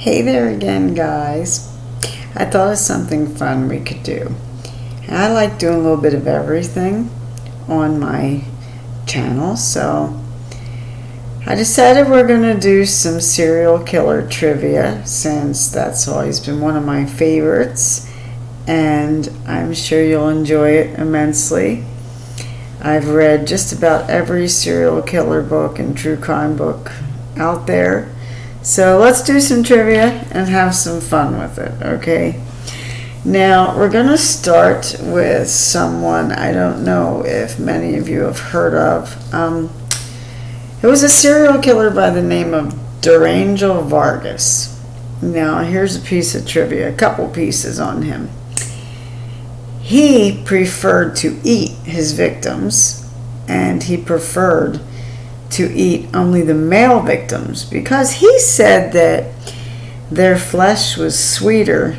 Hey there again, guys. I thought of something fun we could do. I like doing a little bit of everything on my channel, so I decided we're going to do some serial killer trivia, since that's always been one of my favorites, and I'm sure you'll enjoy it immensely. I've read just about every serial killer book and true crime book out there. So let's do some trivia and have some fun with it, okay? Now, we're going to start with someone I don't know if many of you have heard of. It was a serial killer by the name of Durangel Vargas. Now, here's a piece of trivia, a couple pieces on him. He preferred to eat his victims, and he preferred to eat only the male victims because he said that their flesh was sweeter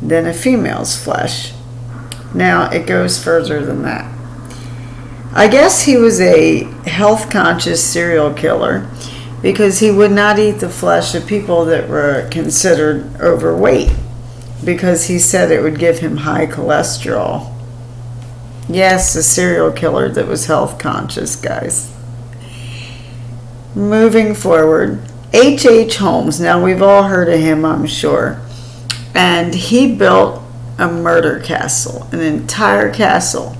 than a female's flesh. Now, it goes further than that. I guess he was a health-conscious serial killer because he would not eat the flesh of people that were considered overweight because he said it would give him high cholesterol. Yes, a serial killer that was health-conscious, guys. Moving forward, H.H. Holmes. Now, we've all heard of him, I'm sure. And he built a murder castle, an entire castle,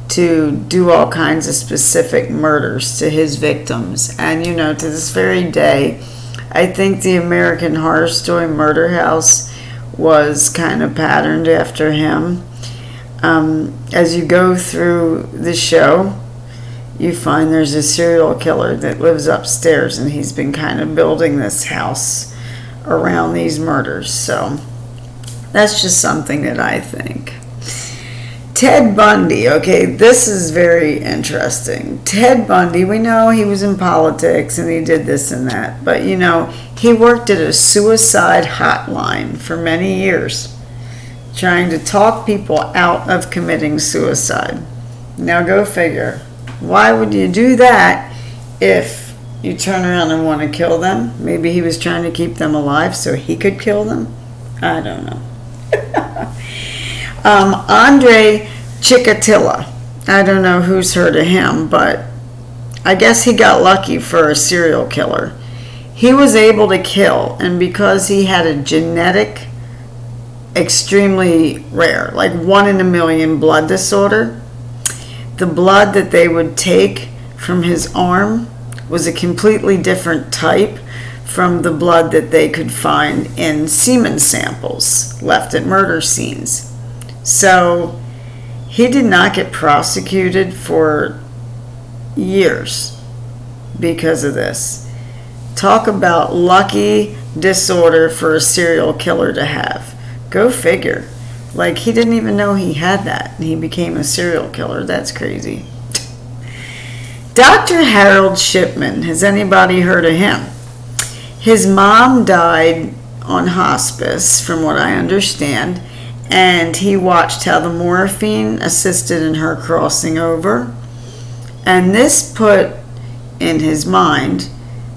to do all kinds of specific murders to his victims. And, you know, to this very day, I think the American Horror Story Murder House was kind of patterned after him. As you go through the show, you find there's a serial killer that lives upstairs, and he's been kind of building this house around these murders. So that's just something that I think. Ted Bundy. Okay, this is very interesting. Ted Bundy, we know he was in politics and he did this and that, but you know, he worked at a suicide hotline for many years, trying to talk people out of committing suicide. Now go figure. Why would you do that if you turn around and want to kill them? Maybe he was trying to keep them alive so he could kill them? I don't know. Andre Chikatilo. I don't know who's heard of him, but I guess he got lucky for a serial killer. He was able to kill, and because he had a genetic, extremely rare, like 1 in a million blood disorder, the blood that they would take from his arm was a completely different type from the blood that they could find in semen samples left at murder scenes. So he did not get prosecuted for years because of this. Talk about lucky disorder for a serial killer to have. Go figure. Like, he didn't even know he had that, and he became a serial killer. That's crazy. Dr. Harold Shipman. Has anybody heard of him? His mom died on hospice, from what I understand, and he watched how the morphine assisted in her crossing over. And this put in his mind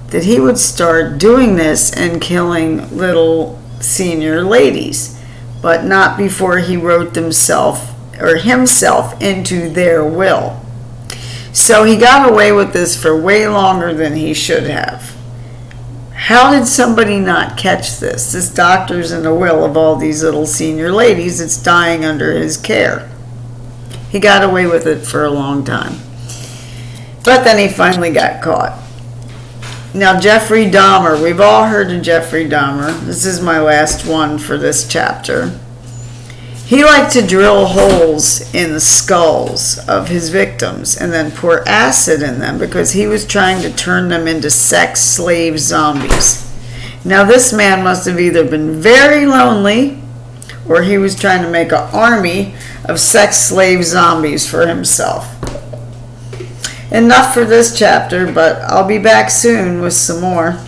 that he would start doing this and killing little senior ladies, but not before he wrote himself into their will. So he got away with this for way longer than he should have. How did somebody not catch this? This doctor's in the will of all these little senior ladies that's dying under his care. He got away with it for a long time. But then he finally got caught. Now, Jeffrey Dahmer. We've all heard of Jeffrey Dahmer. This is my last one for this chapter. He liked to drill holes in the skulls of his victims and then pour acid in them because he was trying to turn them into sex slave zombies. Now, this man must have either been very lonely or he was trying to make an army of sex slave zombies for himself. Enough for this chapter, but I'll be back soon with some more.